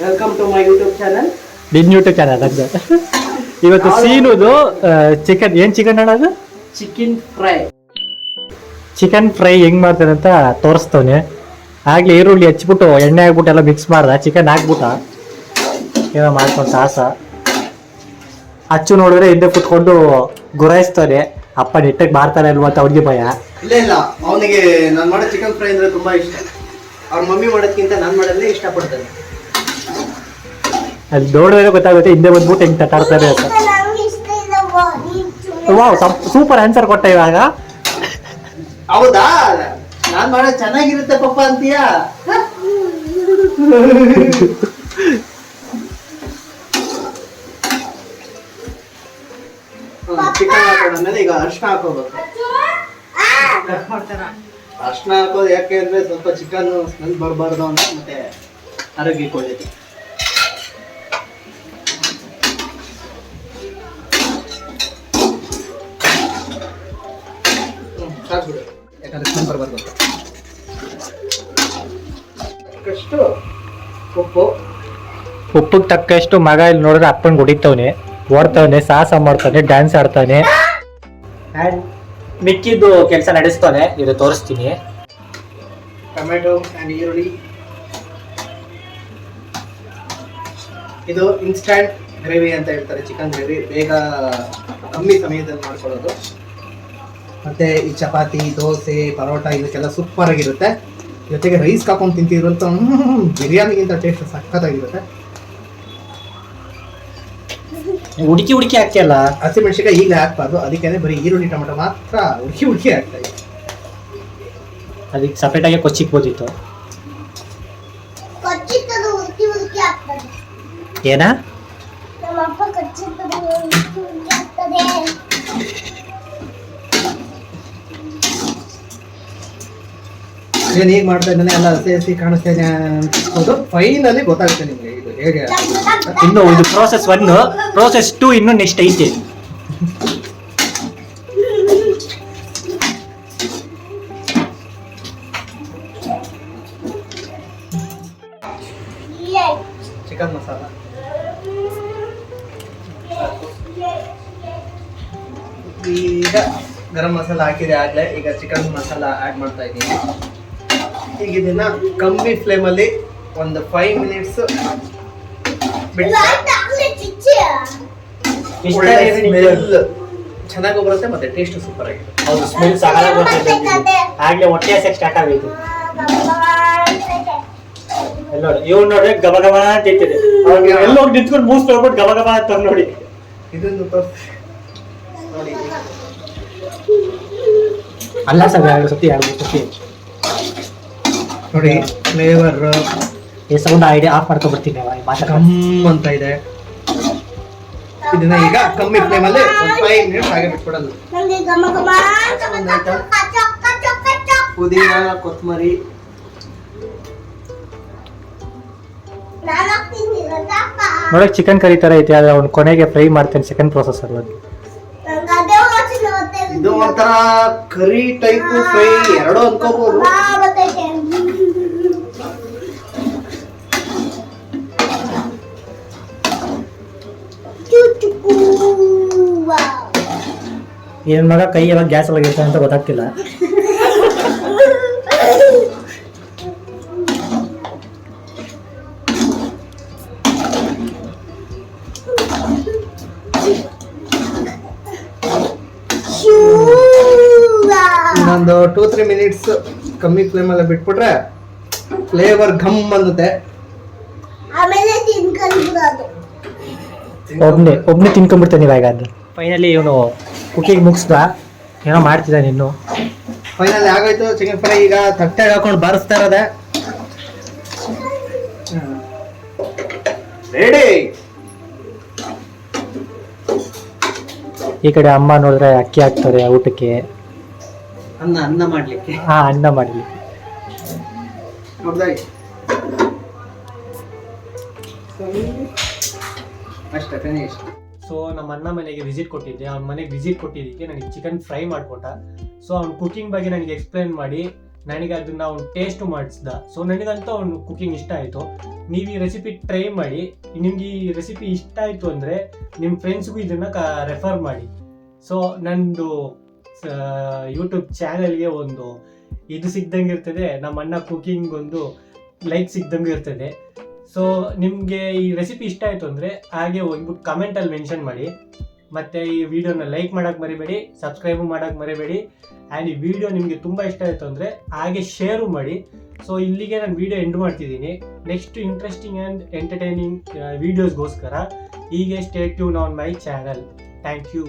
Welcome to my YouTube channel. ನಿನ್ನ YouTube channel ಅಂತ. ಇವತ್ತು ಸೀನುದು ಚಿಕನ್ ಏನ್ ಚಿಕನ್ ಅಣ್ಣದು ಚಿಕನ್ ಫ್ರೈ ಹೆಂಗ್ ಮಾಡ್ತಾನೆ ಅಂತ ತೋರಿಸ್ತವನೆ. ಆಗ್ಲಿ ಈರುಳ್ಳಿ ಹಚ್ಬಿಟ್ಟು ಎಣ್ಣೆ ಹಾಕ್ಬಿಟ್ಟು ಎಲ್ಲ ಮಿಕ್ಸ್ ಮಾಡ್ದ, ಚಿಕನ್ ಹಾಕ್ಬಿಟ್ಟ ಏನೋ ಮಾಡ್ಕೊಂಡು ಸಾಸ ಹಚ್ಚು ನೋಡಿದ್ರೆ ಹಿಂದೆ ಕುತ್ಕೊಂಡು ಗುರಾಯಿಸ್ತಾನೆ. ಅಪ್ಪ ನೆಟ್ಟಗೆ ಮಾಡ್ತಾನೆ ಅಲ್ವಾ ಅಂತ ಅವ್ನಿಗೆ ಭಯ. ಇಲ್ಲ ಅವನಿಗೆ ನಾನು ಮಾಡೋ ಚಿಕನ್ ಫ್ರೈ ಅಂದ್ರೆ ತುಂಬಾ ಇಷ್ಟ. ಅವ್ರ ಮಮ್ಮಿ ಮಾಡೋದಕ್ಕಿಂತ ನಾನು ಮಾಡೋದನ್ನೇ ಇಷ್ಟಪಡ್ತಾನೆ. ಅಲ್ಲಿ ನೋಡಿದ್ರೆ ಗೊತ್ತಾಗುತ್ತೆ ಹಿಂದೆ ಬಂದ್ಬಿಟ್ಟು ಹೆಂಗ್ ತಟ್ಟಾಡ್ತಾರೆ ಅಂತ. ವಾವ್, ಸೂಪರ್ ಆನ್ಸರ್ ಕೊಟ್ಟ ಇವಾಗ. ಹೌದಾ, ನಾನ್ ಮಾಡೋದು ಚೆನ್ನಾಗಿರುತ್ತೆ ಪಪ್ಪ ಅಂತೀಯಾ? ಚಿಕನ್ ಹಾಕೋದ್ಮೇಲೆ ಈಗ ಅರ್ಶಿನ ಹಾಕೋಬೇಕು. ಅರ್ಶಿನ ಹಾಕೋದು ಯಾಕೆ ಅಂದ್ರೆ ಸ್ವಲ್ಪ ಚಿಕನ್ ಸ್ಮೆಲ್ ಬರಬಾರ್ದು ಅಂತ, ಮತ್ತೆ ಆರೋಗ್ಯಕ್ಕೆ ಒಳ್ಳೇದು. ಸಾಕ್ಬಿಡು, ಯಾಕಂದ್ರೆ ಸ್ಮೆಲ್ ಬರಬಾರ್ದು ಅಂತ. ಅಷ್ಟು ಉಪ್ಪಿಗೆ ತಕ್ಕಷ್ಟು ಮಗ ಇಲ್ಲಿ ನೋಡಿದ್ರೆ ಅಪ್ಪನ್ ಹೊಡಿತವನೆ, ಓಡ್ತಾವನೆ, ಸಾಹಸ ಮಾಡ್ತಾನೆ, ಡ್ಯಾನ್ಸ್ ಆಡ್ತಾನೆ. ಮಿಕ್ಕಿದ್ದು ಕೆಲಸ ನಡೆಸ್ತಾನೆ. ಇದು ತೋರಿಸ್ತೀನಿ. ಟೊಮೆಟೊ ಆ್ಯಂಡ್ ಈರುಳ್ಳಿ. ಇದು ಇನ್ಸ್ಟಂಟ್ ಗ್ರೇವಿ ಅಂತ ಹೇಳ್ತಾರೆ, ಚಿಕನ್ ಗ್ರೇವಿ. ಬೇಗ ಕಮ್ಮಿ ಸಮಯದಲ್ಲಿ ಮಾಡ್ಕೊಳ್ಳೋದು. ಮತ್ತೆ ಈ ಚಪಾತಿ, ದೋಸೆ, ಪರೋಟ ಇದಕ್ಕೆಲ್ಲ ಸೂಪರ್ ಆಗಿರುತ್ತೆ. ಜೊತೆಗೆ ರೈಸ್ ಹಾಕೊಂಡು ತಿಂತಿದ್ರಂತ ಬಿರಿಯಾನಿಗಿಂತ ಟೇಸ್ಟ್ ಸಖತ್ತಾಗಿರುತ್ತೆ. ಹುಡುಕಿ ಹಾಕ್ತಿಯಲ್ಲ. ಹಸಿಮೆಣಸಿನಕಾಯಿ ಈಗಲೇ ಹಾಕ್ಬಾರ್ದು, ಅದಕ್ಕೆ ಬರೀ ಈರುಳ್ಳಿ ಟೊಮೆಟೊ ಮಾತ್ರ ಹುಡುಕಿ ಹಾಕ್ತಾ ಇದೆ. ಅದಕ್ಕೆ ಸಪ್ರೇಟ್ ಆಗಿ ಕೊಚ್ಚಿಕ್ಬೋದಿತ್ತು. ಏನ ಏನು ಹೇಗೆ ಮಾಡ್ತಾ ಇದ್ದಾನೆ, ಎಲ್ಲ ಹಸಿ ಕಾಣಿಸ್ತಾ ಇದೆ ಅನ್ಬೋದು. ಫೈನಲಿ ಗೊತ್ತಾಗುತ್ತೆ ನಿಮಗೆ ಇದು ಹೇಗೆ. ಇನ್ನು ಇದು ಪ್ರೋಸೆಸ್ 1, ಪ್ರೋಸೆಸ್ 2 ಇನ್ನು ನೆಕ್ಸ್ಟ್ ಐತೆ. ಚಿಕನ್ ಮಸಾಲ ಈಗ ಗರಂ ಮಸಾಲ ಹಾಕಿದೆ ಆಗ್ಲೇ. ಈಗ ಚಿಕನ್ ಮಸಾಲ ಆಡ್ ಮಾಡ್ತಾ ಇದ್ದೀನಿ. ಈಗ ಇದನ್ನ ಕಮ್ಮಿ ಫ್ಲೇಮಲ್ಲಿ ಒಂದು 5 ಮಿನಿಟ್ಸ್ ಚೆನ್ನಾಗಿ ಬರುತ್ತೆ, ಮತ್ತೆ ಟೇಸ್ಟ್ ಸೂಪರ್ ಆಗಿದೆ. ಹೌದು, ಸ್ಮೆಲ್ ಸಕಾಲ ಬರ್ತದೆ. ಆಗ್ಲೇ ಹೊಟ್ಟೆ ಹಸಕ್ಕೆ ಸ್ಟಾರ್ಟ್ ಆಗೈತೆ. ಎಲ್ಲ ನೋಡಿ, ಇವ್ ನೋಡ್ರಿ ಗಬ ಗಬ ಅಂತ ಇಟ್ಟಿದೆ. ಎಲ್ಲ ಹೋಗಿ ನಿಂತ್ಕೊಂಡು ಮೂಸ್ ತೊಳ್ಬಿಟ್ಟು ಗಬ ಗಬ ಅಂತ ನೋಡಿ. ಇದನ್ನು ನೋಡಿ, ಅಲ್ಲ ಸರ್, 2 ಸತಿ 2 ಸತಿ ನೋಡಿ ಫ್ಲೇವರ್. ಈ ಸೌಂಡ್ ಐಡಿಯಾ ಆಫ್ ಮಾಡ್ಕೊಂಡ್ಬಿಡ್ತೀನಿ ಕಮ್ ಅಂತ ಇದೆ. ಇದನ್ನ ಈಗ ಕಮ್ಮಿ ಫ್ಲೇಮಲ್ಲಿ ಒಂದು 5 ಮಿನಿಟ್ಸ್ ಹಾಗೆ ಬಿಟ್ಬಿಡೋದು. ಪುದೀನ, ಕೊತ್ತಂಬರಿ, ನೋಡಕ್ ಚಿಕನ್ ಕರಿ ತರ ಐತೆ, ಆದ್ರೆ ಅವ್ನು ಕೊನೆಗೆ ಫ್ರೈ ಮಾಡ್ತೇನೆ. ಸೆಕೆಂಡ್ ಪ್ರೊಸೆಸ್ ಅದು. ಇದು ಒಂಥರ ಕರಿ ಟೈಪ್ ಫ್ರೈ, ಎರಡೂ ಅನ್ಕೋಬಹುದು. ಏನ್ ಮಗ ಕೈ ಯಾವಾಗ ಗ್ಯಾಸ್ ಒಳಗಿರ್ತಾನೆ ಅಂತ ಗೊತ್ತಾಗ್ತಿಲ್ಲ. ಇನ್ನೊಂದು 2-3 ಮಿನಿಟ್ಸ್ ಕಮ್ಮಿ ಫ್ಲೇಮಲ್ಲಿ ಬಿಟ್ಬಿಟ್ರೆ ಫ್ಲೇವರ್ ಘಮ್ ಅನ್ನುತ್ತೆ. ಒಬ್ನೇ ತಿನ್ಕೊಂಡ್ಬಿಡ್ತಾನೆ ಇವಾಗ. ಅದು ಫೈನಲಿ ಇವನು ಕುಕಿಂಗ್ ಮುಗಿಸ್ದ, ಏನೋ ಮಾಡ್ತಿದ್ದಾನೆ ಇನ್ನು. ಫೈನಲಿ ಆಗೋಯ್ತು ಚಿಕನ್ ಫ್ರೈ. ಈಗ ತಟ್ಟೆಗೆ ಹಾಕೊಂಡು ಬಾರಿಸ್ತಾ ಇರೋದೆ. ರೆಡಿ. ಈ ಕಡೆ ಅಮ್ಮ ನೋಡಿದ್ರೆ ಅಕ್ಕಿ ಹಾಕ್ತಾರೆ ಊಟಕ್ಕೆ. ಅನ್ನ ಮಾಡ್ಲಿಕ್ಕೆ. ಅನ್ನ ಮಾಡ್ಲಿಕ್ಕೆ. ಅಷ್ಟೇ ಫಿನಿಶ್. ಸೊ ನಮ್ಮ ಅಣ್ಣ ಮನೆಗೆ ವಿಸಿಟ್ ಕೊಟ್ಟಿದ್ದೆ. ಅವ್ನ ಮನೆಗೆ ವಿಸಿಟ್ ಕೊಟ್ಟಿದ್ದಕ್ಕೆ ನನಗೆ ಚಿಕನ್ ಫ್ರೈ ಮಾಡಿಕೊಟ್ಟ. ಸೊ ಅವ್ನ ಕುಕಿಂಗ್ ಬಗ್ಗೆ ನನಗೆ ಎಕ್ಸ್ಪ್ಲೈನ್ ಮಾಡಿ ನನಗೆ ಅದನ್ನ ಅವ್ನು ಟೇಸ್ಟ್ ಮಾಡಿಸ್ದ. ಸೊ ನನಗಂತೂ ಅವ್ನು ಕುಕಿಂಗ್ ಇಷ್ಟ ಆಯಿತು. ನೀವು ಈ ರೆಸಿಪಿ ಟ್ರೈ ಮಾಡಿ. ನಿಮ್ಗೆ ಈ ರೆಸಿಪಿ ಇಷ್ಟ ಆಯಿತು ಅಂದರೆ ನಿಮ್ಮ ಫ್ರೆಂಡ್ಸ್ಗೂ ಇದನ್ನು ರೆಫರ್ ಮಾಡಿ. ಸೊ ನಂದು ಯೂಟ್ಯೂಬ್ ಚಾನಲ್ಗೆ ಒಂದು ಇದು ಸಿಗ್ದಂಗೆ ಇರ್ತದೆ, ನಮ್ಮ ಅಣ್ಣ ಕುಕಿಂಗ್ ಒಂದು ಲೈಕ್ ಸಿಗ್ದಂಗೆ ಇರ್ತದೆ. ಸೊ ನಿಮಗೆ ಈ ರೆಸಿಪಿ ಇಷ್ಟ ಆಯಿತು ಅಂದರೆ ಹಾಗೆ ಹೋಗ್ಬಿಟ್ಟು ಕಮೆಂಟಲ್ಲಿ ಮೆನ್ಷನ್ ಮಾಡಿ. ಮತ್ತು ಈ ವಿಡಿಯೋನ ಲೈಕ್ ಮಾಡೋಕ್ಕೆ ಮರಿಬೇಡಿ, ಸಬ್ಸ್ಕ್ರೈಬು ಮಾಡೋಕ್ಕೆ ಮರಿಬೇಡಿ. ಆ್ಯಂಡ್ ಈ ವಿಡಿಯೋ ನಿಮಗೆ ತುಂಬ ಇಷ್ಟ ಆಯಿತು ಅಂದರೆ ಹಾಗೆ ಶೇರು ಮಾಡಿ. ಸೊ ಇಲ್ಲಿಗೆ ನಾನು ವಿಡಿಯೋ ಎಂಡ್ ಮಾಡ್ತಿದ್ದೀನಿ. ನೆಕ್ಸ್ಟ್ ಇಂಟ್ರೆಸ್ಟಿಂಗ್ ಆ್ಯಂಡ್ ಎಂಟರ್ಟೈನಿಂಗ್ ವಿಡಿಯೋಸ್ಗೋಸ್ಕರ ಹೀಗೆ stay tune on my channel. Thank you.